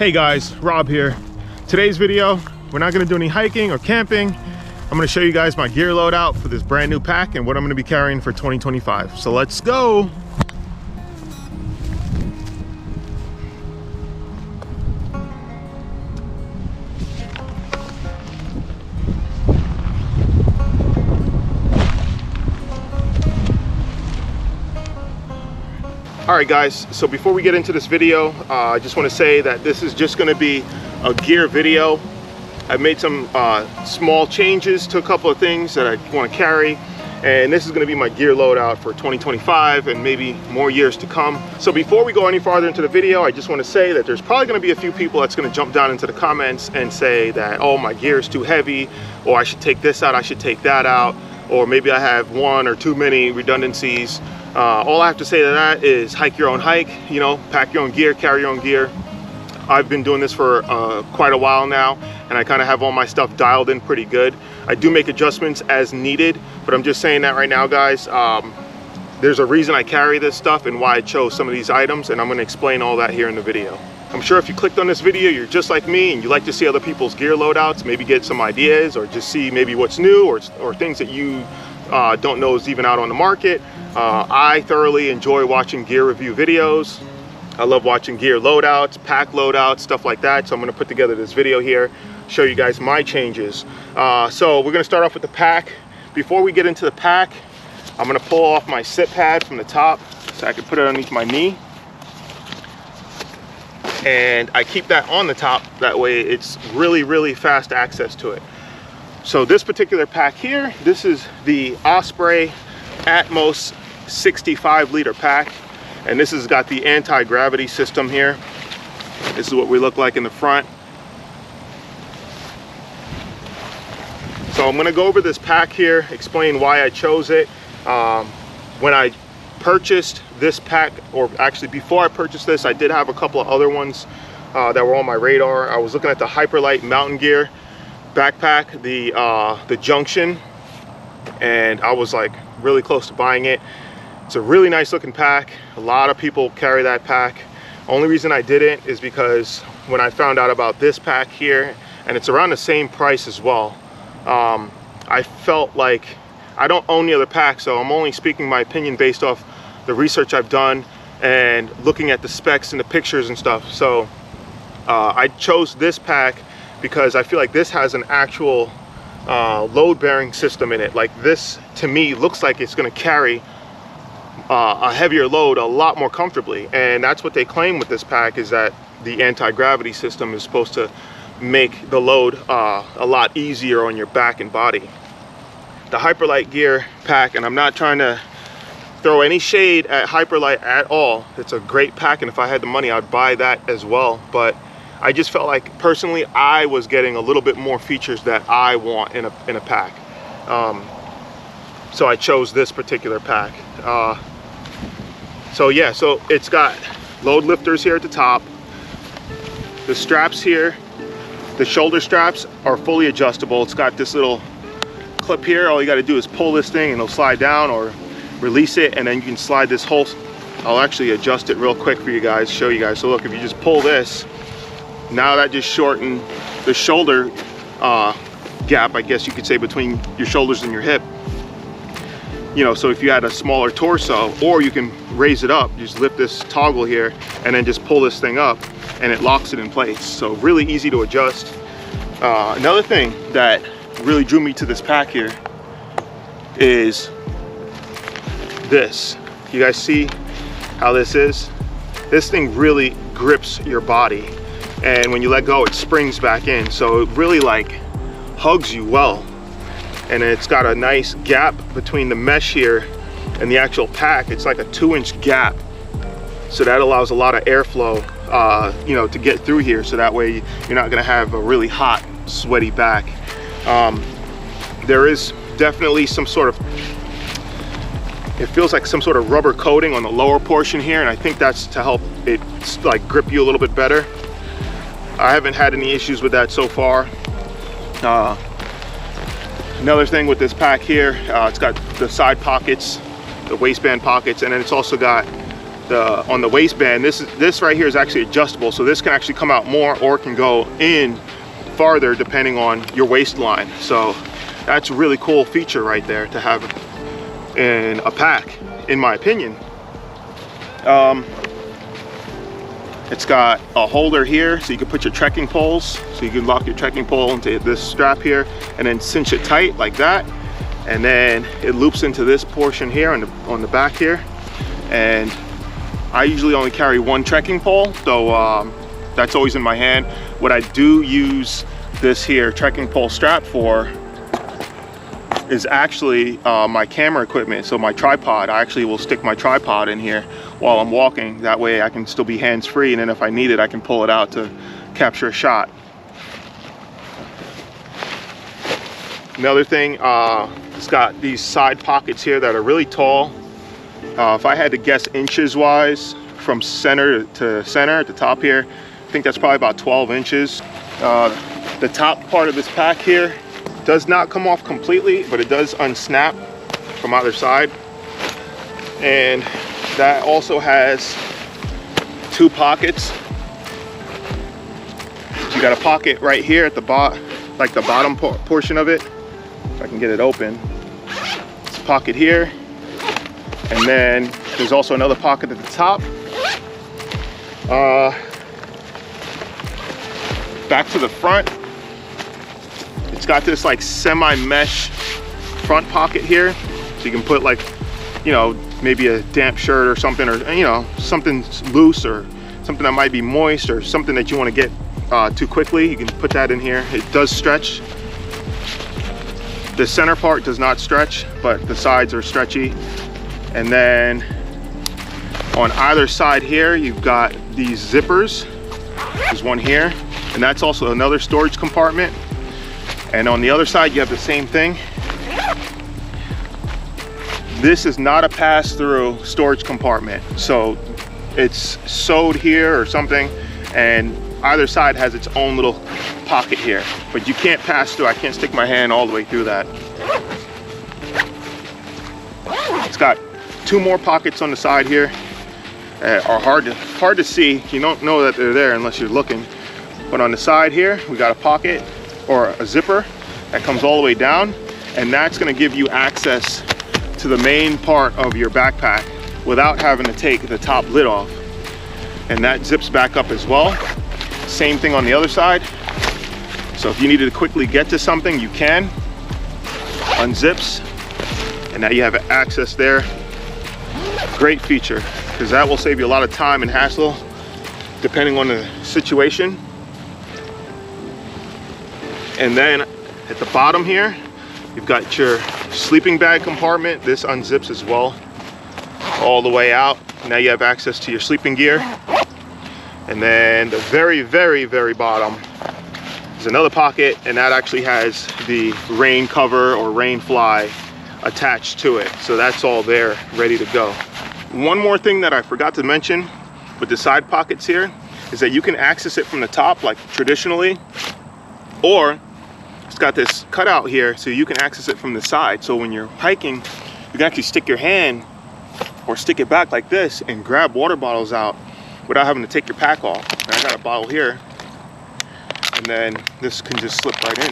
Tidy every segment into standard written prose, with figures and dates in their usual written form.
Hey guys, Rob here. Today's video, we're not gonna do any hiking or camping. I'm gonna show you guys my gear loadout for this brand new pack and what I'm gonna be carrying for 2025. So let's go. All right guys, so before we get into this video, I just want to say that this is just going to be a gear video. I've made some small changes to a couple of things that I want to carry, and this is going to be my gear loadout for 2025 and maybe more years to come. So before we go any farther into the video, I just want to say that there's probably going to be a few people that's going to jump down into the comments and say that, oh, my gear is too heavy, or I should take this out, I should take that out, or maybe I have one or too many redundancies. All I have to say to that is hike your own hike, you know, pack your own gear, carry your own gear. I've been doing this for quite a while now, and I kind of have all my stuff dialed in pretty good. I do make adjustments as needed, but I'm just saying that right now, guys. There's a reason I carry this stuff and why I chose some of these items, and I'm going to explain all that here in the video. I'm sure if you clicked on this video, you're just like me and you like to see other people's gear loadouts, maybe get some ideas or just see maybe what's new or things that you don't know is even out on the market. I thoroughly enjoy watching gear review videos. I love watching gear loadouts, pack loadouts, stuff like that. So I'm going to put together this video here, show you guys my changes. So we're going to start off with the pack. Before we get into the pack, I'm going to pull off my sit pad from the top so I can put it underneath my knee. And I keep that on the top, that way it's really fast access to it. So this particular pack here, this is the Osprey Atmos 65-liter pack, and this has got the anti-gravity system here. This is what we look like in the front. So I'm going to go over this pack here, explain why I chose it. When I purchased this pack, or actually before I purchased this, I did have a couple of other ones that were on my radar. I was looking at the Hyperlight Mountain Gear backpack, the Junction, and I was like really close to buying it. It's a really nice looking pack. A lot of people carry that pack. Only reason I didn't is because when I found out about this pack here, and it's around the same price as well, I felt like I don't own the other pack, so I'm only speaking my opinion based off the research I've done and looking at the specs and the pictures and stuff. So I chose this pack because I feel like this has an actual load bearing system in it. Like, this to me looks like it's going to carry a heavier load a lot more comfortably, and that's what they claim with this pack, is that the anti-gravity system is supposed to make the load a lot easier on your back and body. The Hyperlight Gear pack, and I'm not trying to throw any shade at Hyperlight at all, it's a great pack, and if I had the money I'd buy that as well, but I just felt like personally I was getting a little bit more features that I want in a pack. So I chose this particular pack. So yeah, so it's got load lifters here at the top. The straps here, the shoulder straps are fully adjustable. It's got this little clip here. All you got to do is pull this thing and it'll slide down, or release it, and then you can slide this whole, I'll actually adjust it real quick for you guys, show you guys. So look, if you just pull this, now that just shortened the shoulder gap, I guess you could say, between your shoulders and your hip. You know, so if you had a smaller torso, or you can raise it up, you just lift this toggle here and then just pull this thing up and it locks it in place. So really easy to adjust. Another thing that really drew me to this pack here is this. You guys see how this is? This thing really grips your body, and when you let go it springs back in, so it really like hugs you well. And it's got a nice gap between the mesh here and the actual pack. It's like a 2-inch gap, so that allows a lot of airflow you know, to get through here, so that way you're not going to have a really hot, sweaty back. There is definitely some sort of, it feels like some sort of rubber coating on the lower portion here, and I think that's to help it like grip you a little bit better. I haven't had any issues with that so far. Another thing with this pack here, it's got the side pockets, the waistband pockets, and then it's also got on the waistband, this right here is actually adjustable, so this can actually come out more or can go in farther depending on your waistline. So that's a really cool feature right there to have in a pack, in my opinion. It's got a holder here so you can put your trekking poles, so you can lock your trekking pole into this strap here and then cinch it tight like that, and then it loops into this portion here on the back here. And I usually only carry one trekking pole, so that's always in my hand. What I do use this here trekking pole strap for is actually my camera equipment. So my tripod, I actually will stick my tripod in here while I'm walking. That way I can still be hands-free, and then if I need it, I can pull it out to capture a shot. Another thing, it's got these side pockets here that are really tall. If I had to guess inches wise from center to center at the top here, I think that's probably about 12 inches. The top part of this pack here does not come off completely, but it does unsnap from either side. And that also has two pockets. You got a pocket right here at the bottom, like the bottom portion of it. If I can get it open. It's a pocket here. And then there's also another pocket at the top. Back to the front, it's got this like semi-mesh front pocket here. So you can put like, you know, maybe a damp shirt or something, or, you know, something loose or something that might be moist or something that you want to get too quickly. You can put that in here. It does stretch. The center part does not stretch, but the sides are stretchy. And then on either side here, you've got these zippers. There's one here, and that's also another storage compartment. And on the other side, you have the same thing. This is not a pass-through storage compartment. So it's sewed here or something, and either side has its own little pocket here. But you can't pass through. I can't stick my hand all the way through that. It's got two more pockets on the side here. Are hard to see. You don't know that they're there unless you're looking. But on the side here, we got a pocket or a zipper that comes all the way down, and that's going to give you access to the main part of your backpack without having to take the top lid off. And that zips back up as well. Same thing on the other side. So if you needed to quickly get to something, you can. Unzips, and now you have access there. Great feature, because that will save you a lot of time and hassle depending on the situation. And then at the bottom here, you've got your sleeping bag compartment. This unzips as well all the way out. Now you have access to your sleeping gear. And then the very, very, very bottom is another pocket, and that actually has the rain cover or rain fly attached to it. So that's all there, ready to go. One more thing that I forgot to mention with the side pockets here is that you can access it from the top like traditionally, or it's got this cutout here so you can access it from the side. So when you're hiking, you can actually stick your hand or stick it back like this and grab water bottles out without having to take your pack off. And I got a bottle here, and then this can just slip right in.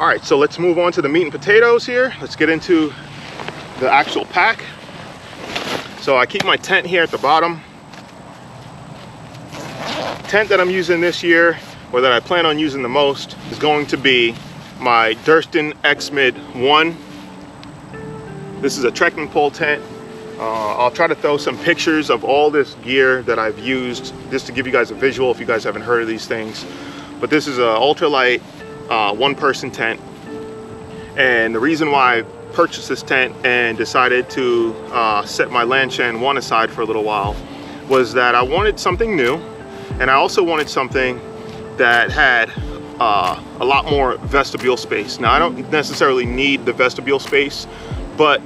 All right, so let's move on to the meat and potatoes here. Let's get into the actual pack. So I keep my tent here at the bottom. Tent that I'm using this year, or that I plan on using the most, is going to be my Durston X-Mid 1. This is a trekking pole tent. I'll try to throw some pictures of all this gear that I've used just to give you guys a visual if you guys haven't heard of these things. But this is an ultralight one-person tent, and the reason why I purchased this tent and decided to set my Lanshan 1 aside for a little while was that I wanted something new, and I also wanted something that had a lot more vestibule space. Now I don't necessarily need the vestibule space, but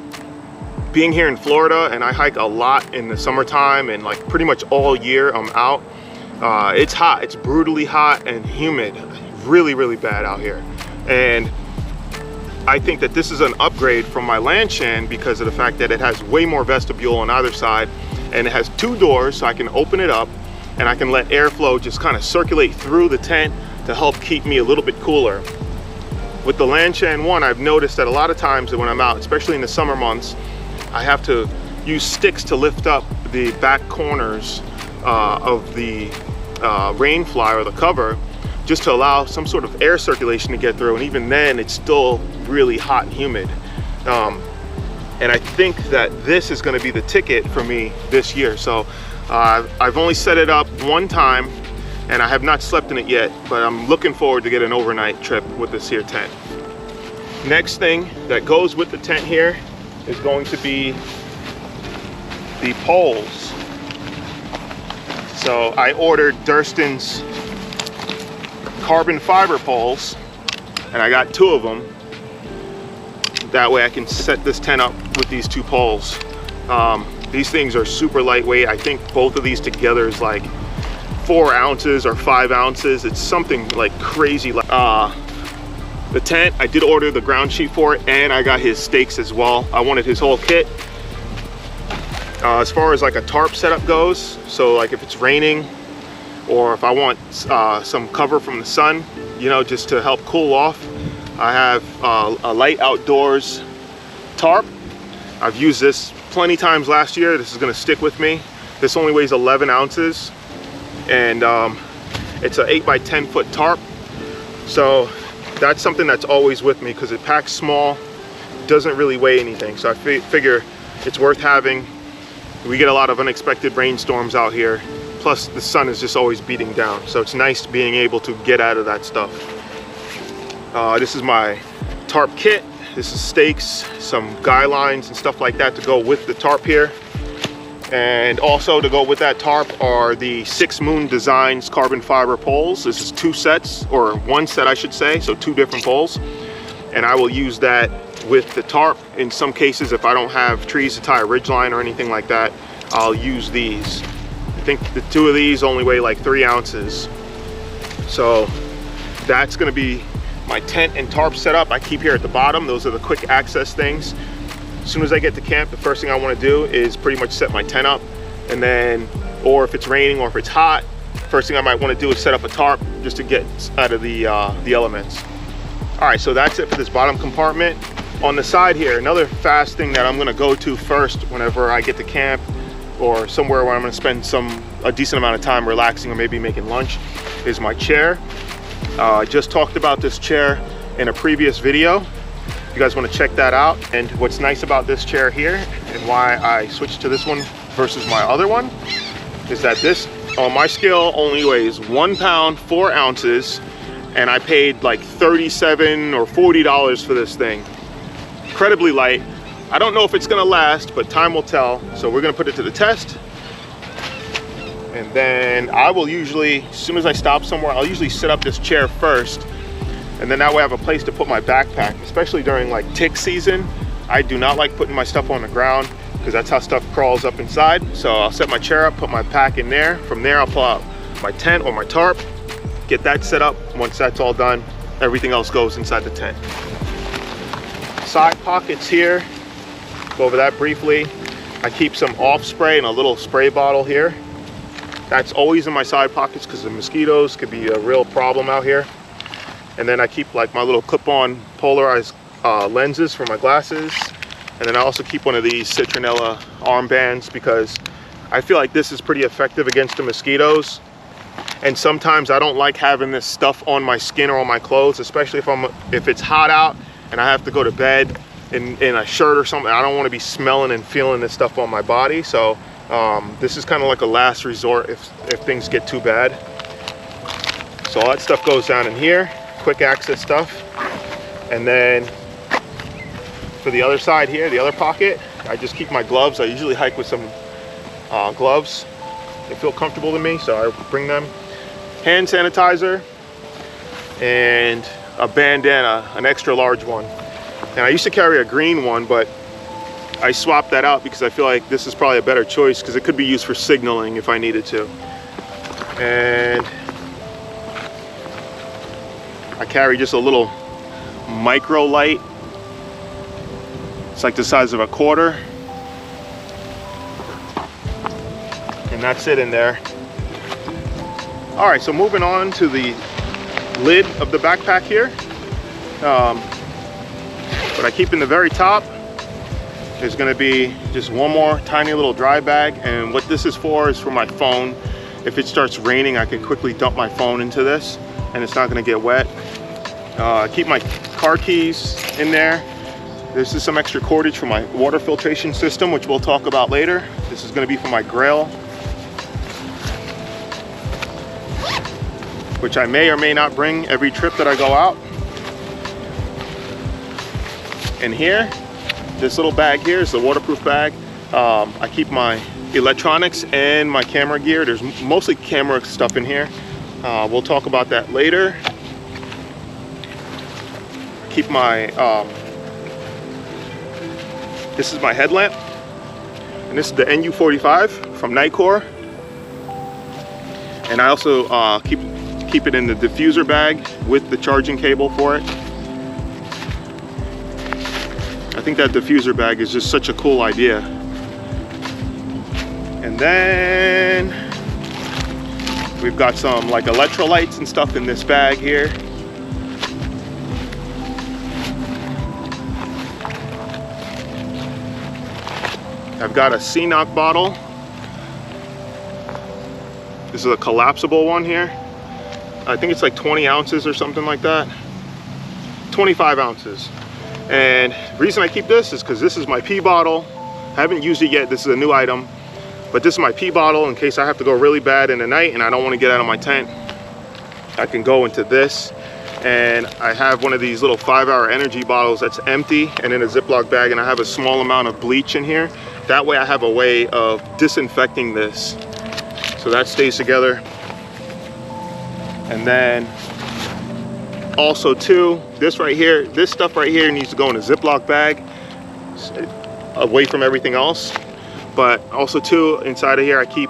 being here in Florida, and I hike a lot in the summertime and like pretty much all year I'm out, it's hot, it's brutally hot and humid, really, really bad out here. And I think that this is an upgrade from my Lanshan because of the fact that it has way more vestibule on either side, and it has 2 doors, so I can open it up and I can let airflow just kind of circulate through the tent to help keep me a little bit cooler. With the Lanshan 1, I've noticed that a lot of times when I'm out, especially in the summer months, I have to use sticks to lift up the back corners of the rain fly or the cover, just to allow some sort of air circulation to get through, and even then it's still really hot and humid. And I think that this is going to be the ticket for me this year. So I've only set it up 1 time and I have not slept in it yet, but I'm looking forward to get an overnight trip with this here tent. Next thing that goes with the tent here is going to be the poles. So I ordered Durston's carbon fiber poles, and I got 2 of them. That way I can set this tent up with these 2 poles. These things are super lightweight. I think both of these together is like 4 ounces or 5 ounces. It's something like crazy. The tent, I did order the ground sheet for it, and I got his stakes as well. I wanted his whole kit. As far as like a tarp setup goes, so like if it's raining or if I want some cover from the sun, you know, just to help cool off, I have a light outdoors tarp. I've used this plenty times last year. This is going to stick with me. This only weighs 11 ounces, and it's an 8 by 10 foot tarp. So that's something that's always with me because it packs small, doesn't really weigh anything. So I figure it's worth having. We get a lot of unexpected rainstorms out here. Plus the sun is just always beating down. So it's nice being able to get out of that stuff. This is my tarp kit. This is stakes, some guy lines and stuff like that to go with the tarp here. And also to go with that tarp are the 6 Moon Designs carbon fiber poles. This is 2 sets, or 1 set I should say, so 2 different poles. And I will use that with the tarp. In some cases, if I don't have trees to tie a ridge line or anything like that, I'll use these. I think the 2 of these only weigh like 3 ounces. So that's gonna be my tent and tarp setup I keep here at the bottom. Those are the quick access things. As soon as I get to camp, the first thing I want to do is pretty much set my tent up, and then, or if it's raining or if it's hot, first thing I might want to do is set up a tarp just to get out of the elements. All right, so that's it for this bottom compartment. On the side here, another fast thing that I'm going to go to first whenever I get to camp or somewhere where I'm going to spend a decent amount of time relaxing or maybe making lunch is my chair. I just talked about this chair in a previous video. You guys want to check that out. And what's nice about this chair here and why I switched to this one versus my other one is that this on my scale only weighs 1 pound 4 ounces, and I paid like $37 or $40 for this thing. Incredibly light. I don't know if it's gonna last, but time will tell. So we're gonna put it to the test, and then I will usually, as soon as I stop somewhere, I'll usually set up this chair first. And then that way I have a place to put my backpack, especially during like tick season. I do not like putting my stuff on the ground because that's how stuff crawls up inside. So I'll set my chair up, put my pack in there. From there, I'll pull out my tent or my tarp, get that set up. Once that's all done, everything else goes inside the tent. Side pockets here, go over that briefly. I keep some off spray in a little spray bottle here. That's always in my side pockets because the mosquitoes could be a real problem out here. And then I keep like my little clip-on polarized lenses for my glasses. And then I also keep one of these citronella armbands because I feel like this is pretty effective against the mosquitoes. And sometimes I don't like having this stuff on my skin or on my clothes, especially if it's hot out and I have to go to bed in a shirt or something. I don't want to be smelling and feeling this stuff on my body. So this is kind of like a last resort if things get too bad. So all that stuff goes down in here. Quick access stuff. And then for the other side here, the other pocket, I just keep my gloves. I usually hike with some gloves. They feel comfortable to me, so I bring them. Hand sanitizer and a bandana, an extra large one. And I used to carry a green one, but I swapped that out because I feel like this is probably a better choice because it could be used for signaling if I needed to. And I carry just a little micro light It's like the size of a quarter. And that's it in there. All right, so moving on to the lid of the backpack here. What I keep in the very top is going to be just one more tiny little dry bag, and what this is for my phone. If it starts raining, I can quickly dump my phone into this and it's not going to get wet. I keep my car keys in there. This is some extra cordage for my water filtration system, which we'll talk about later. This is going to be for my grill, which I may or may not bring every trip that I go out. And here, this little bag here is the waterproof bag. I keep my electronics and my camera gear. There's mostly camera stuff in here. We'll talk about that later. Keep my, this is my headlamp. And this is the NU45 from Nightcore. And I also keep it in the diffuser bag with the charging cable for it. I think that diffuser bag is just such a cool idea. And then we've got some like electrolytes and stuff in this bag here. I've got a CNOC bottle. This is a collapsible one here. I think it's like 20 ounces or something like that. 25 ounces. And the reason I keep this is because this is my pee bottle. I haven't used it yet. This is a new item. But this is my pee bottle in case I have to go really bad in the night and I don't want to get out of my tent. I can go into this. And I have one of these little 5-hour energy bottles that's empty and in a Ziploc bag, and I have a small amount of bleach in here. That way I have a way of disinfecting this. So that stays together. And then also too, this right here, this stuff right here needs to go in a Ziploc bag away from everything else. But also too, inside of here I keep,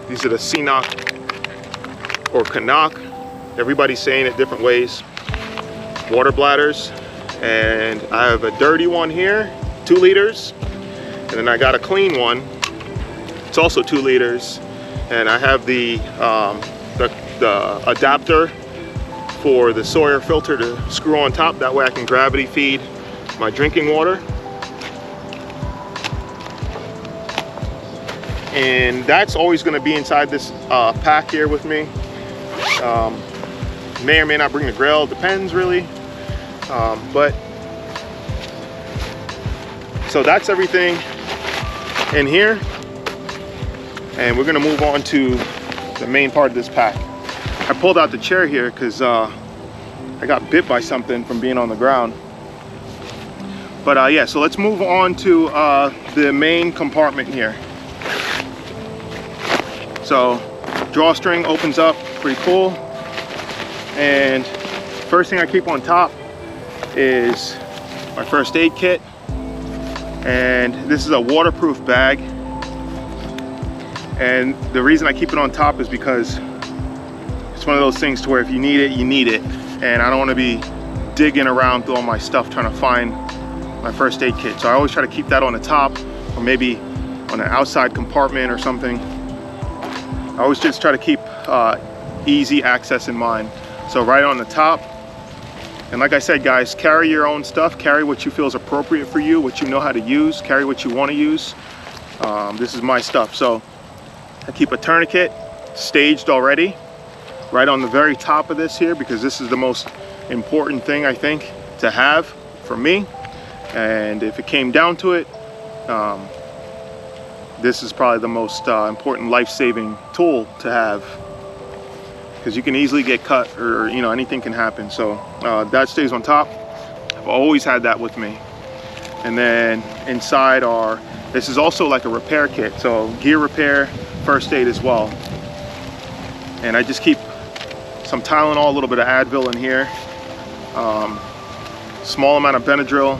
these are the CNOC or Canuck. Everybody's saying it different ways. Water bladders. And I have a dirty one here, 2 liters. And then I got a clean one. It's also 2 liters. And I have the adapter for the Sawyer filter to screw on top. That way I can gravity feed my drinking water. And that's always going to be inside this pack here with me. May or may not bring the grill, depends really. But so that's everything in here. And we're going to move on to the main part of this pack. I pulled out the chair here because I got bit by something from being on the ground. But yeah, so let's move on to the main compartment here. So drawstring opens up, pretty cool. And first thing I keep on top is my first aid kit. And this is a waterproof bag. And the reason I keep it on top is because it's one of those things to where if you need it, you need it. And I don't want to be digging around through all my stuff trying to find my first aid kit. So I always try to keep that on the top, or maybe on an outside compartment or something. I always just try to keep easy access in mind. So right on the top. And like I said, guys, carry your own stuff. Carry what you feel is appropriate for you, what you know how to use. Carry what you want to use. This is my stuff. So I keep a tourniquet staged already right on the very top of this here, because this is the most important thing I think to have for me. And if it came down to it, this is probably the most important life-saving tool to have, because you can easily get cut, or you know, anything can happen. So that stays on top. I've always had that with me. And then inside are, this is also like a repair kit, so gear repair, first aid as well. And I just keep some Tylenol, a little bit of Advil in here, small amount of Benadryl.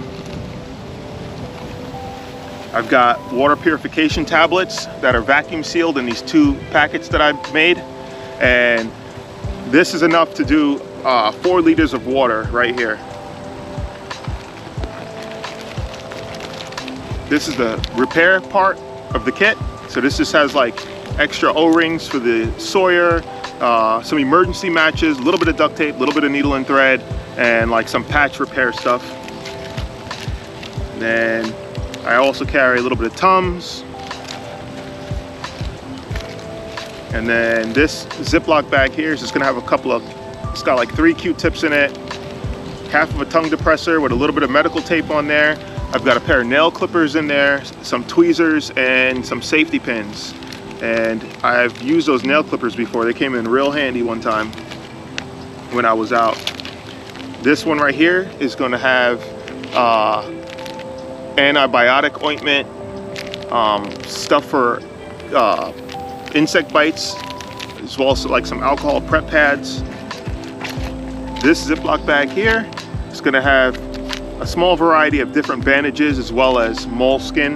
I've got water purification tablets that are vacuum sealed in these 2 packets that I've made. And this is enough to do 4 liters of water right here. This is the repair part of the kit. So this just has like extra O-rings for the Sawyer, some emergency matches, a little bit of duct tape, a little bit of needle and thread, and like some patch repair stuff. And then I also carry a little bit of Tums. And then this Ziploc bag here is just gonna have a couple of, it's got like 3 Q-tips in it, half of a tongue depressor with a little bit of medical tape on there. I've got a pair of nail clippers in there, some tweezers, and some safety pins. And I've used those nail clippers before. They came in real handy one time when I was out. This one right here is gonna have antibiotic ointment, stuff for insect bites, as well as like some alcohol prep pads. This Ziploc bag here is going to have a small variety of different bandages as well as moleskin.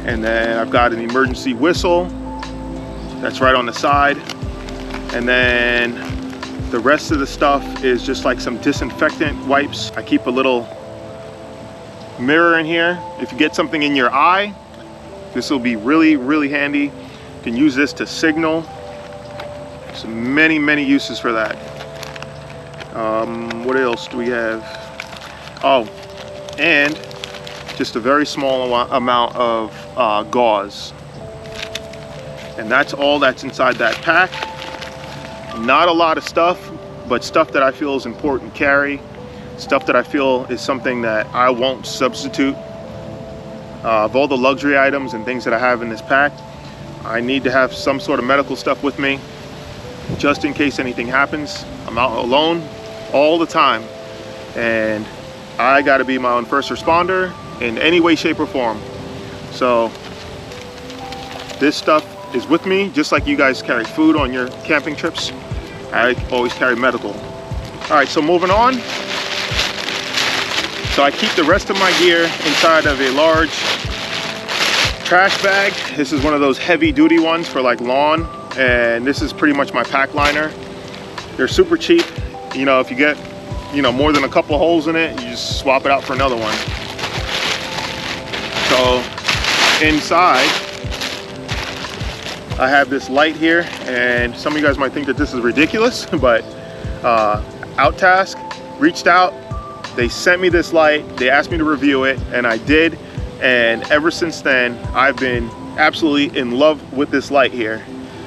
And then I've got an emergency whistle that's right on the side. And then the rest of the stuff is just like some disinfectant wipes. I keep a little mirror in here. If you get something in your eye, this will be really, really handy. You can use this to signal. So many uses for that. What else do we have? Oh, and just a very small amount of gauze. And that's all that's inside that pack. Not a lot of stuff, but stuff that I feel is important to carry. Stuff that I feel is something that I won't substitute. Of all the luxury items and things that I have in this pack, I need to have some sort of medical stuff with me just in case anything happens. I'm out alone all the time, and I got to be my own first responder in any way, shape, or form. So this stuff is with me, just like you guys carry food on your camping trips. I always carry medical. All right, so moving on. So I keep the rest of my gear inside of a large trash bag. This is one of those heavy duty ones for like lawn, and this is pretty much my pack liner. They're super cheap. You know, if you get, you know, more than a couple of holes in it, you just swap it out for another one. So inside, I have this light here, and some of you guys might think that this is ridiculous, but OUTASK reached out. They sent me this light, they asked me to review it, and I did. And ever since then, I've been absolutely in love with this light here.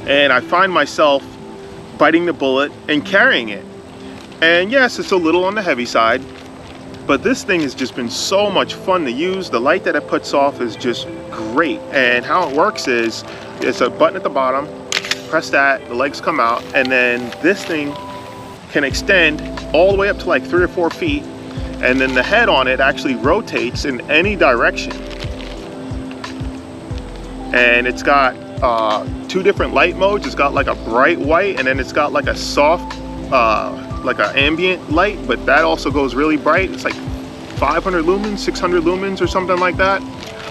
And I find myself biting the bullet and carrying it. And yes, it's a little on the heavy side, but this thing has just been so much fun to use. The light that it puts off is just great. And how it works is, it's a button at the bottom, press that, the legs come out, and then this thing can extend all the way up to like 3 or 4 feet. And then the head on it actually rotates in any direction. And it's got 2 different light modes. It's got like a bright white, and then it's got like a soft, like an ambient light, but that also goes really bright. It's like 500 lumens, 600 lumens or something like that.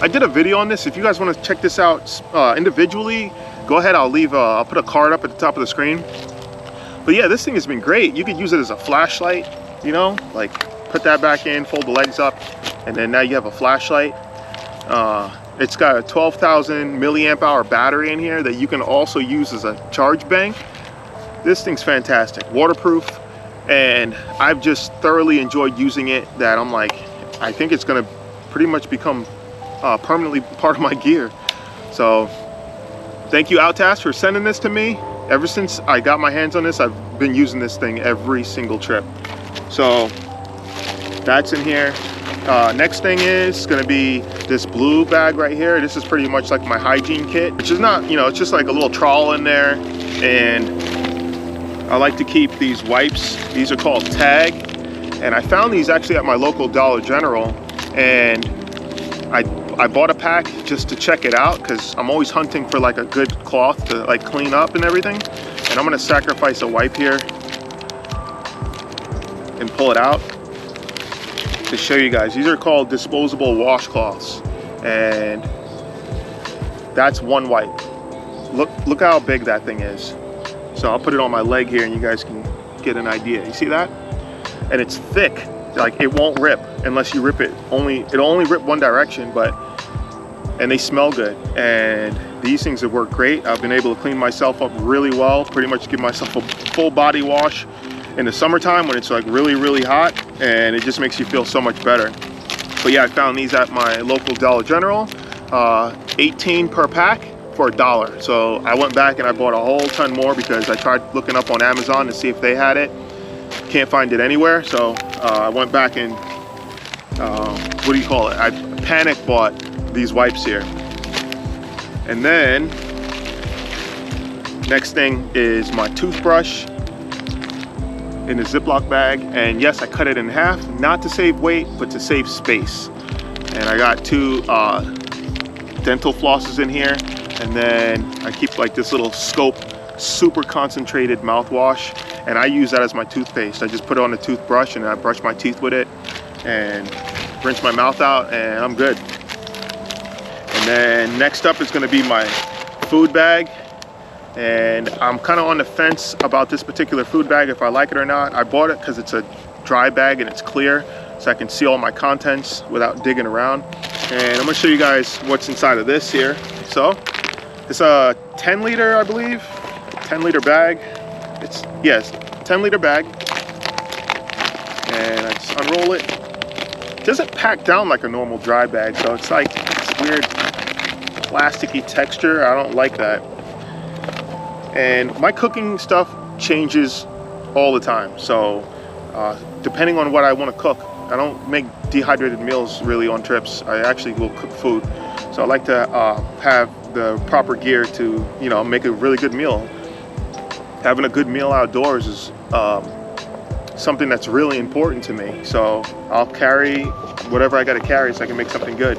I did a video on this. If you guys want to check this out individually, go ahead. I'll put a card up at the top of the screen. But yeah, this thing has been great. You could use it as a flashlight, you know, like put that back in, fold the legs up, and then now you have a flashlight. It's got a 12,000 milliamp hour battery in here that you can also use as a charge bank. This thing's fantastic, waterproof, and I've just thoroughly enjoyed using it that I'm like, I think it's gonna pretty much become permanently part of my gear. So thank you, OUTASK, for sending this to me. Ever since I got my hands on this, I've been using this thing every single trip. So that's in here. Next thing is gonna be this blue bag right here. This is pretty much like my hygiene kit, which is not, you know, it's just like a little trowel in there. And I like to keep these wipes. These are called Tag. And I found these actually at my local Dollar General. And I bought a pack just to check it out, because I'm always hunting for like a good cloth to like clean up and everything. And I'm gonna sacrifice a wipe here and pull it out to show you guys. These are called disposable washcloths, and that's one wipe. Look how big that thing is. So I'll put it on my leg here and you guys can get an idea. You see that? And it's thick. like it won't rip unless you rip it. It'll only rip one direction, and they smell good. And these things have worked great. I've been able to clean myself up really well, pretty much give myself a full body wash in the summertime when it's like really, really hot, and it just makes you feel so much better. But yeah, I found these at my local Dollar General, 18 per pack for $1. So I went back and I bought a whole ton more because I tried looking up on Amazon to see if they had it. Can't find it anywhere. So I went back and what do you call it? I panic bought these wipes here. And then next thing is my toothbrush in a Ziploc bag. And yes, I cut it in half, not to save weight, but to save space. And I got 2 dental flosses in here. And then I keep like this little Scope super concentrated mouthwash, and I use that as my toothpaste. I just put it on the toothbrush and I brush my teeth with it and rinse my mouth out, and I'm good. And then next up is going to be my food bag, and I'm kind of on the fence about this particular food bag, if I like it or not. I bought it because it's a dry bag and it's clear, so I can see all my contents without digging around. And I'm going to show you guys what's inside of this here. So it's a 10 liter, I believe, 10 liter bag. Yes, 10 liter bag. And I just unroll it. It doesn't pack down like a normal dry bag, so it's like this weird plasticky texture. I don't like that. And my cooking stuff changes all the time, so depending on what I want to cook. I don't make dehydrated meals really on trips. I actually will cook food. So I like to have the proper gear to, you know, make a really good meal. Having a good meal outdoors is something that's really important to me. So I'll carry whatever I got to carry so I can make something good.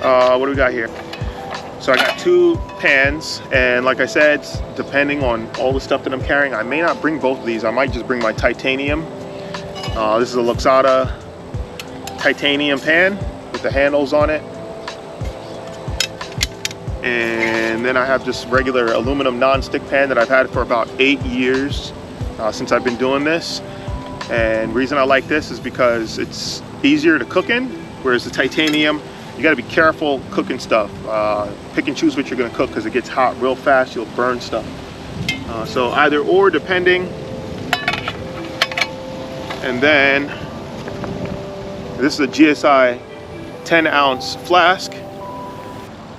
What do we got here? So I got 2 pans, and like I said, depending on all the stuff that I'm carrying, I may not bring both of these. I might just bring my titanium. This is a Luxada titanium pan with the handles on it. And then I have just regular aluminum non-stick pan that I've had for about 8 years since I've been doing this. And the reason I like this is because it's easier to cook in, whereas the titanium, you got to be careful cooking stuff. Pick and choose what you're going to cook because it gets hot real fast. You'll burn stuff. So either or, depending. And then this is a GSI 10-ounce flask.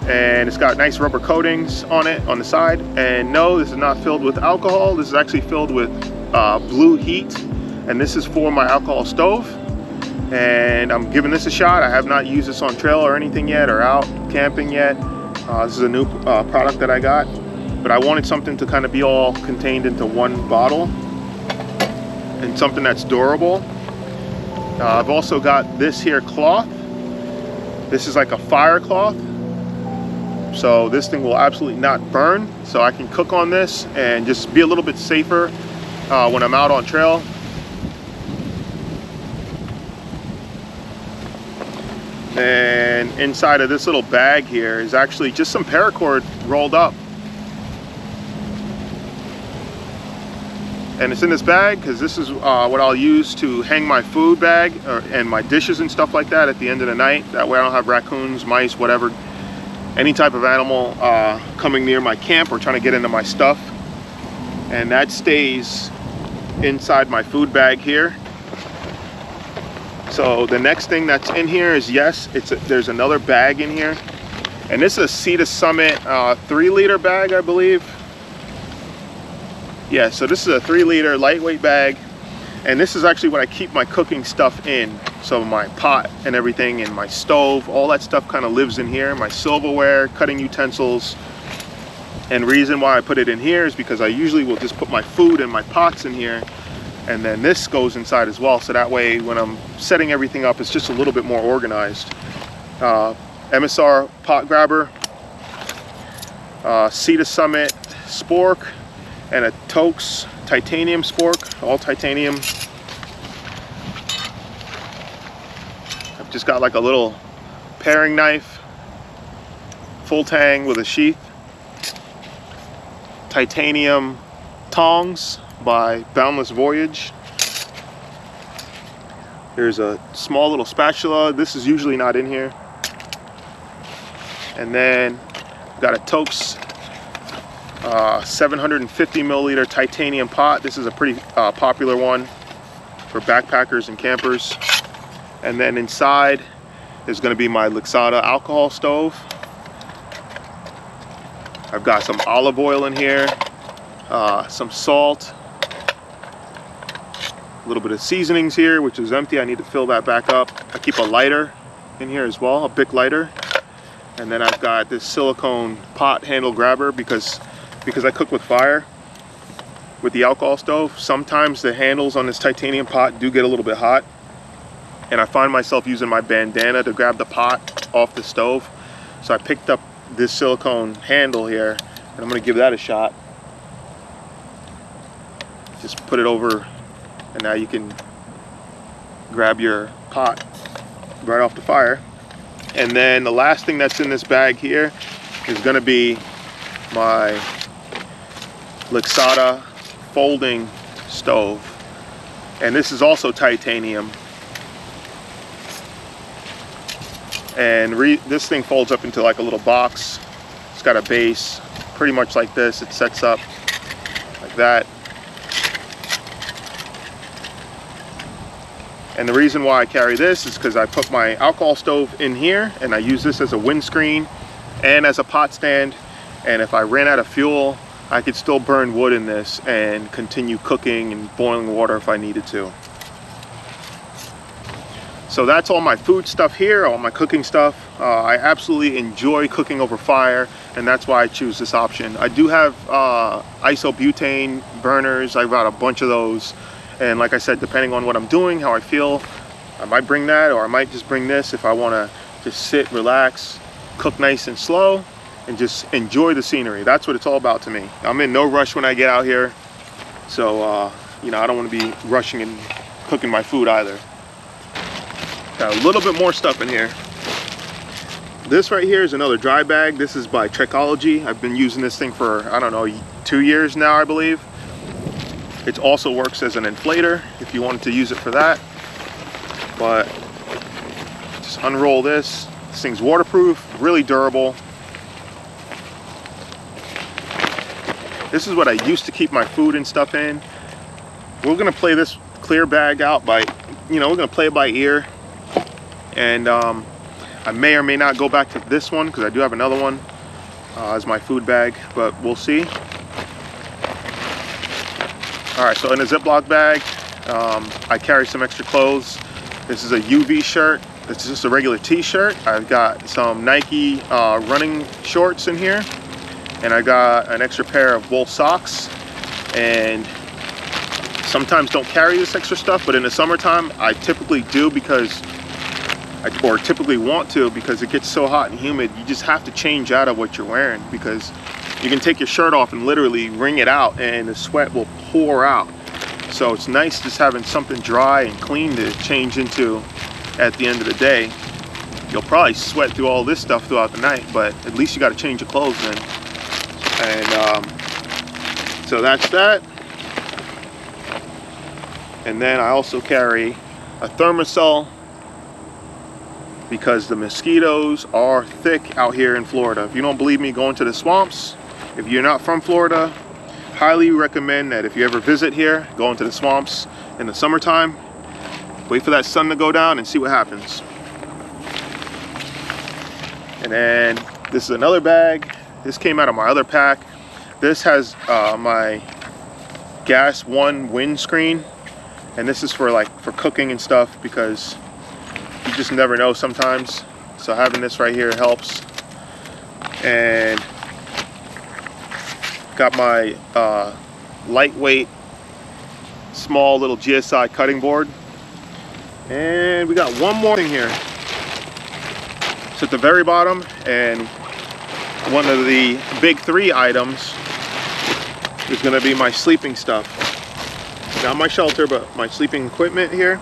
And it's got nice rubber coatings on it on the side. And no, this is not filled with alcohol. This is actually filled with blue heat, and this is for my alcohol stove. And I'm giving this a shot. I have not used this on trail or anything yet, or out camping yet. This is a new product that I got, but I wanted something to kind of be all contained into one bottle and something that's durable. I've also got this here cloth. This is like a fire cloth. So this thing will absolutely not burn, so I can cook on this and just be a little bit safer when I'm out on trail. And inside of this little bag here is actually just some paracord rolled up. And it's in this bag because this is what I'll use to hang my food bag and my dishes and stuff like that at the end of the night. That way I don't have raccoons, mice, whatever, any type of animal coming near my camp or trying to get into my stuff. And that stays inside my food bag here. So the next thing that's in here is, yes, there's another bag in here. And this is a Sea to Summit 3-liter bag, I believe. Yeah, so this is a 3-liter lightweight bag. And this is actually what I keep my cooking stuff in. So my pot and everything, and my stove, all that stuff kind of lives in here. My silverware, cutting utensils. And the reason why I put it in here is because I usually will just put my food and my pots in here. And then this goes inside as well. So that way when I'm setting everything up, it's just a little bit more organized. MSR pot grabber, Sea to Summit spork, and a Tokes titanium spork, all titanium. I've just got like a little paring knife, full tang with a sheath, titanium tongs by Boundless Voyage. There's a small little spatula. This is usually not in here. And then got a Tokes 750 milliliter titanium pot. This is a pretty popular one for backpackers and campers. And then inside is going to be my Luxada alcohol stove. I've got some olive oil in here, some salt, a little bit of seasonings here, which is empty. I need to fill that back up. I keep a lighter in here as well, a Bic lighter. And then I've got this silicone pot handle grabber because I cook with fire with the alcohol stove. Sometimes the handles on this titanium pot do get a little bit hot, and I find myself using my bandana to grab the pot off the stove. So I picked up this silicone handle here, and I'm gonna give that a shot. Just put it over, and now you can grab your pot right off the fire. And then the last thing that's in this bag here is gonna be my Luxada folding stove. And this is also titanium. And this thing folds up into like a little box. It's got a base, pretty much like this. It sets up like that. And the reason why I carry this is because I put my alcohol stove in here, and I use this as a windscreen and as a pot stand. And if I ran out of fuel, I could still burn wood in this and continue cooking and boiling water if I needed to. So that's all my food stuff here, all my cooking stuff. I absolutely enjoy cooking over fire, and that's why I choose this option. I do have isobutane burners. I've got a bunch of those. And like I said, depending on what I'm doing, how I feel, I might bring that, or I might just bring this if I want to just sit, relax, cook nice and slow, and just enjoy the scenery. That's what it's all about to me. I'm in no rush when I get out here. So, you know, I don't want to be rushing and cooking my food either. Got a little bit more stuff in here. This right here is another dry bag. This is by Trekology. I've been using this thing for, I don't know, 2 years now, I believe. It also works as an inflator if you wanted to use it for that. But just unroll this. This thing's waterproof, really durable. This is what I used to keep my food and stuff in. We're gonna play this clear bag out by, you know, we're gonna play it by ear. And I may or may not go back to this one because I do have another one as my food bag, but we'll see. All right, so in a Ziploc bag, I carry some extra clothes. This is a UV shirt. It's just a regular t-shirt. I've got some Nike running shorts in here, and I got an extra pair of wool socks. And sometimes don't carry this extra stuff, but in the summertime, I typically do because, or typically want to, because it gets so hot and humid. You just have to change out of what you're wearing, because you can take your shirt off and literally wring it out and the sweat will pour out. So it's nice just having something dry and clean to change into at the end of the day. You'll probably sweat through all this stuff throughout the night, but at least you got to change your clothes then. And so that's that. And then I also carry a thermosol because the mosquitoes are thick out here in Florida. If you don't believe me, go into the swamps. If you're not from Florida, highly recommend that if you ever visit here, go into the swamps in the summertime. Wait for that sun to go down and see what happens. And then this is another bag. This came out of my other pack. This has my Gas One windscreen, and this is for cooking and stuff, because you just never know sometimes. So having this right here helps. And got my lightweight, small little GSI cutting board. And we got one more thing here. It's at the very bottom, and one of the big three items is going to be my sleeping stuff. Not my shelter, but my sleeping equipment here.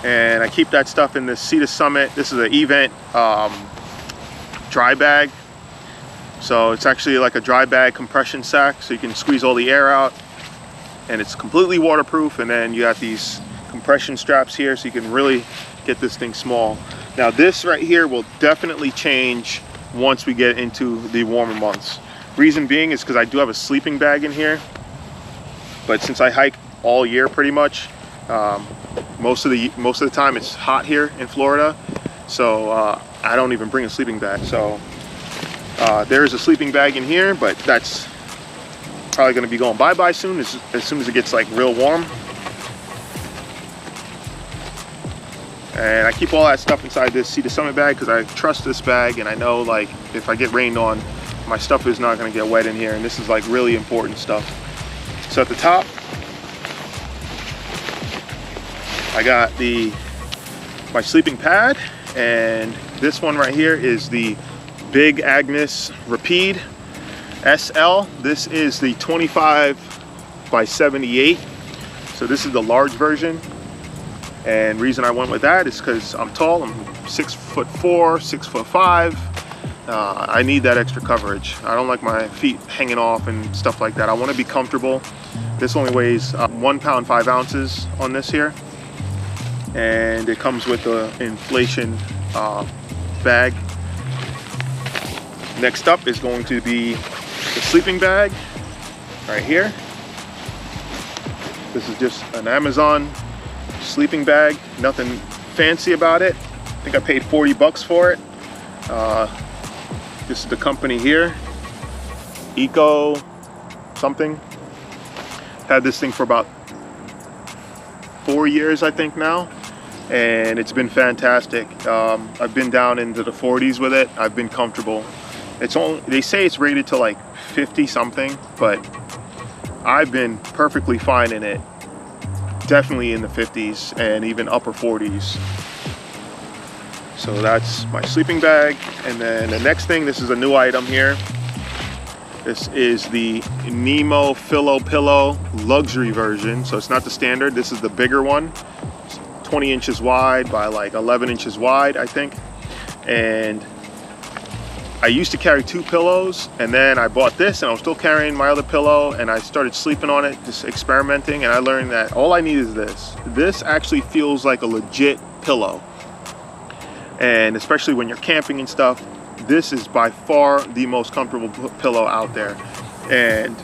And I keep that stuff in this Sea to Summit. This is an Event dry bag. So it's actually like a dry bag compression sack, so you can squeeze all the air out, and it's completely waterproof. And then you have these compression straps here, so you can really get this thing small. Now this right here will definitely change once we get into the warmer months. Reason being is because I do have a sleeping bag in here, but since I hike all year pretty much, most of the time it's hot here in Florida, so I don't even bring a sleeping bag. So there's a sleeping bag in here, but that's probably going to be going bye-bye soon, as soon as it gets like real warm. And I keep all that stuff inside this Sea to Summit bag because I trust this bag, and I know like if I get rained on, my stuff is not going to get wet in here, and this is like really important stuff. So at the top, I got my sleeping pad, and this one right here is the Big Agnes Rapide SL. This is the 25x78, so this is the large version. And reason I went with that is because I'm tall. I'm 6'4", 6'5". I need that extra coverage. I don't like my feet hanging off and stuff like that. I want to be comfortable. This only weighs 1 pound 5 ounces on this here, and it comes with the inflation bag. Next up is going to be the sleeping bag right here. This is just an Amazon sleeping bag, nothing fancy about it. I think I paid 40 bucks for it. This is the company here, Eco something. Had this thing for about 4 years, I think now, and it's been fantastic. I've been down into the 40s with it. I've been comfortable. It's only, they say it's rated to like 50 something, but I've been perfectly fine in it. Definitely in the 50s and even upper 40s. So that's my sleeping bag. And then the next thing, this is a new item here. This is the Nemo Philo Pillow luxury version. So it's not the standard, this is the bigger one. It's 20 inches wide by like 11 inches wide, I think. And I used to carry 2 pillows, and then I bought this and I was still carrying my other pillow, and I started sleeping on it, just experimenting, and I learned that all I need is this. This actually feels like a legit pillow. And especially when you're camping and stuff, this is by far the most comfortable pillow out there. And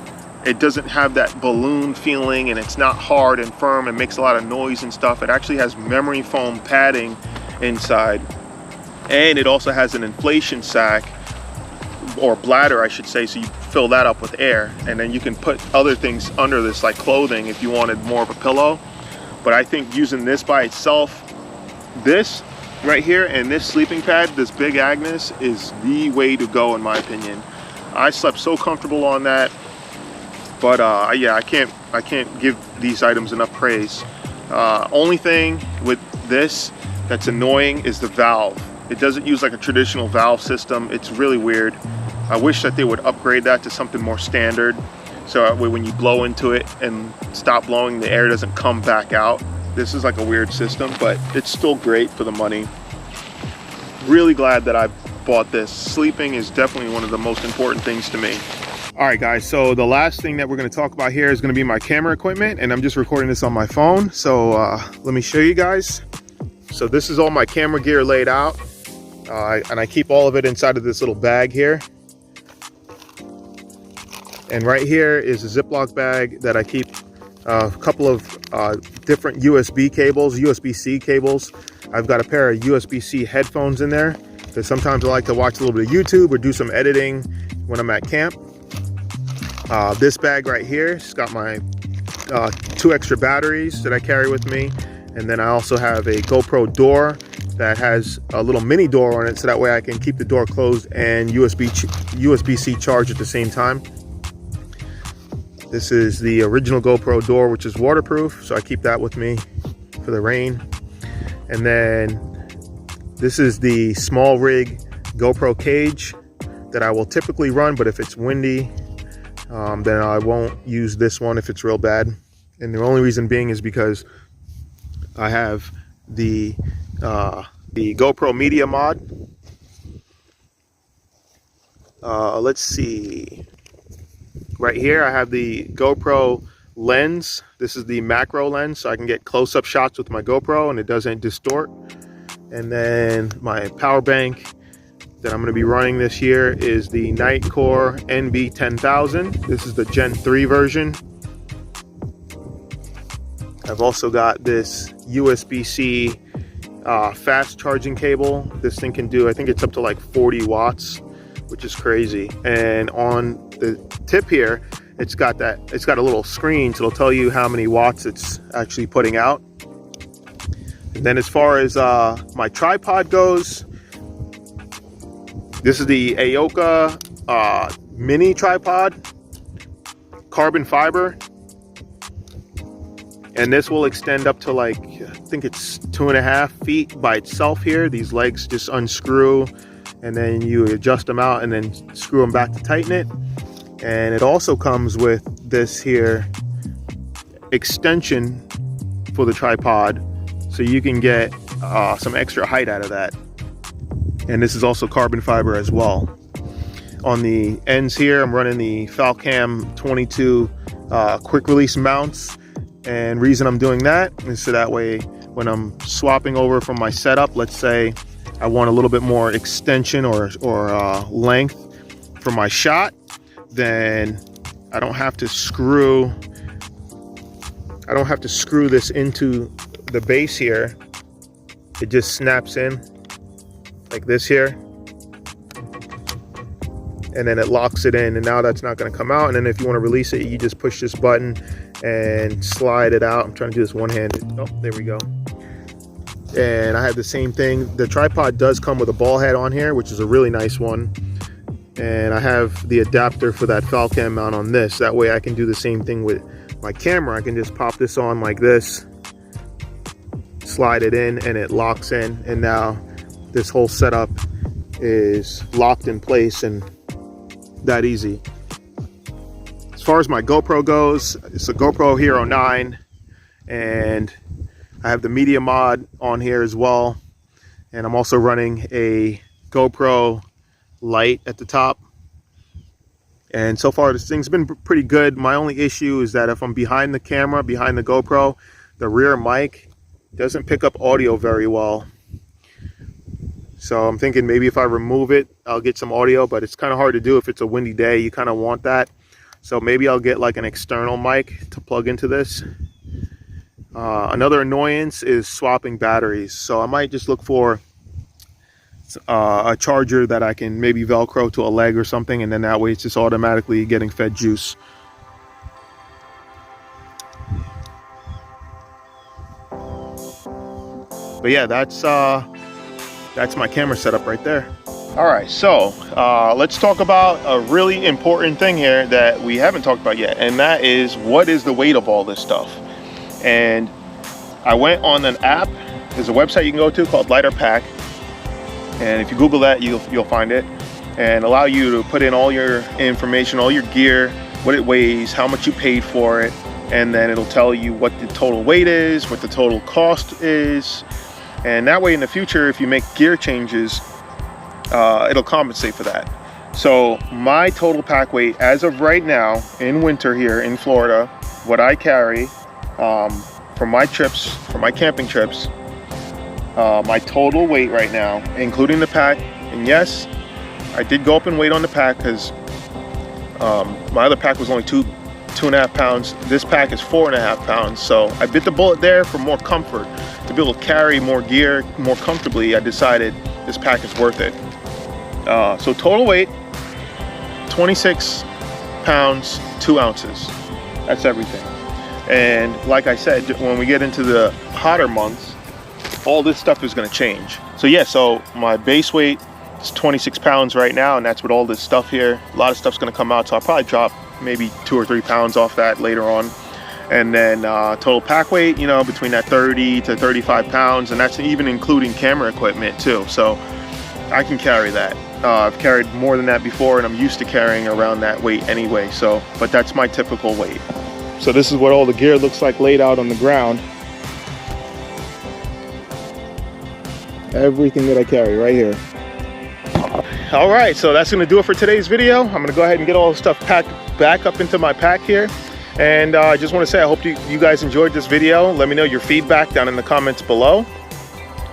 it doesn't have that balloon feeling, and it's not hard and firm and makes a lot of noise and stuff. It actually has memory foam padding inside. And it also has an inflation sac, or bladder I should say, so you fill that up with air, and then you can put other things under this like clothing if you wanted more of a pillow. But I think using this by itself, this right here and this sleeping pad, this Big Agnes, is the way to go in my opinion. I slept so comfortable on that, but yeah, I can't give these items enough praise. Only thing with this that's annoying is the valve. It doesn't use like a traditional valve system. It's really weird. I wish that they would upgrade that to something more standard, so that way when you blow into it and stop blowing, the air doesn't come back out. This is like a weird system, but it's still great for the money. Really glad that I bought this. Sleeping is definitely one of the most important things to me. All right guys, so the last thing that we're going to talk about here is going to be my camera equipment, and I'm just recording this on my phone. So let me show you guys. So this is all my camera gear laid out. And I keep all of it inside of this little bag here. And right here is a Ziploc bag that I keep a couple of different USB cables, USB-C cables. I've got a pair of USB-C headphones in there because sometimes I like to watch a little bit of YouTube or do some editing when I'm at camp. This bag right here, it's got my 2 extra batteries that I carry with me. And then I also have a GoPro door that has a little mini door on it, so that way I can keep the door closed and USB-C charge at the same time. This is the original GoPro door, which is waterproof, so I keep that with me for the rain. And then this is the small rig GoPro cage that I will typically run, but if it's windy, then I won't use this one if it's real bad. And the only reason being is because I have the GoPro Media Mod. Let's see. Right here I have the GoPro lens. This is the macro lens, so I can get close-up shots with my GoPro and it doesn't distort. And then my power bank that I'm going to be running this year is the Nitecore NB10000. This is the Gen 3 version. I've also got this USB-C fast charging cable. This thing can do, I think it's up to like 40 watts, which is crazy. And on the tip here, it's got a little screen, so it'll tell you how many watts it's actually putting out. And then as far as my tripod goes, this is the AOCA mini tripod, carbon fiber. And this will extend up to like, I think it's 2.5 feet by itself here. These legs just unscrew and then you adjust them out and then screw them back to tighten it. And it also comes with this here extension for the tripod, so you can get some extra height out of that. And this is also carbon fiber as well. On the ends here, I'm running the Falcam 22 quick release mounts. And reason I'm doing that is so that way when I'm swapping over from my setup, let's say I want a little bit more extension or length for my shot, then I don't have to screw this into the base here. It just snaps in like this here, and then it locks it in, and now that's not going to come out. And then if you want to release it, you just push this button and slide it out. I'm trying to do this one-handed. Oh, there we go. And I have the same thing. The tripod does come with a ball head on here, which is a really nice one. And I have the adapter for that Falcam mount on this. That way I can do the same thing with my camera. I can just pop this on like this, slide it in, and it locks in. And now this whole setup is locked in place and that easy. As far as my GoPro goes, it's a GoPro Hero 9, and I have the media mod on here as well. And I'm also running a GoPro light at the top. And so far this thing's been pretty good. My only issue is that if I'm behind the camera, behind the GoPro, the rear mic doesn't pick up audio very well. So I'm thinking maybe if I remove it, I'll get some audio, but it's kind of hard to do if it's a windy day. You kind of want that. So maybe I'll get like an external mic to plug into this. Another annoyance is swapping batteries. So I might just look for a charger that I can maybe Velcro to a leg or something, and then that way it's just automatically getting fed juice. But yeah, that's my camera setup right there. All right, so let's talk about a really important thing here that we haven't talked about yet, and that is what is the weight of all this stuff. And I went on an app. There's a website you can go to called Lighter Pack, and if you Google that, you'll find it, and allow you to put in all your information, all your gear, what it weighs, how much you paid for it, and then it'll tell you what the total weight is, what the total cost is. And that way in the future, if you make gear changes, it'll compensate for that. So my total pack weight as of right now in winter here in Florida, what I carry for my trips, for my camping trips, my total weight right now, including the pack, and yes, I did go up in weight on the pack because my other pack was only 2.5 pounds. This pack is 4.5 pounds. So I bit the bullet there for more comfort. To be able to carry more gear more comfortably, I decided this pack is worth it. So total weight, 26 pounds, 2 ounces. That's everything. And like I said, when we get into the hotter months, all this stuff is going to change. So yeah, so my base weight is 26 pounds right now, and that's with all this stuff here. A lot of stuff's going to come out, so I'll probably drop maybe 2 or 3 pounds off that later on. And then total pack weight, you know, between that 30 to 35 pounds, and that's even including camera equipment too. So I can carry that. I've carried more than that before, and I'm used to carrying around that weight anyway. So, but that's my typical weight. So this is what all the gear looks like laid out on the ground. Everything that I carry right here. All right, so that's gonna do it for today's video. I'm gonna go ahead and get all the stuff packed back up into my pack here. And I just want to say I hope you guys enjoyed this video. Let me know your feedback down in the comments below.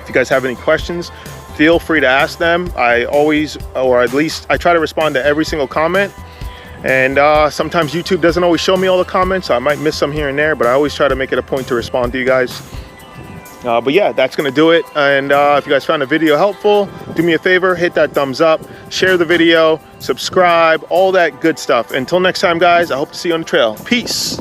If you guys have any questions, feel free to ask them. I always, or at least I try to respond to every single comment. And sometimes YouTube doesn't always show me all the comments, so I might miss some here and there, but I always try to make it a point to respond to you guys. But yeah, that's gonna do it. And if you guys found the video helpful, do me a favor, hit that thumbs up, share the video, subscribe, all that good stuff. Until next time, guys, I hope to see you on the trail. Peace.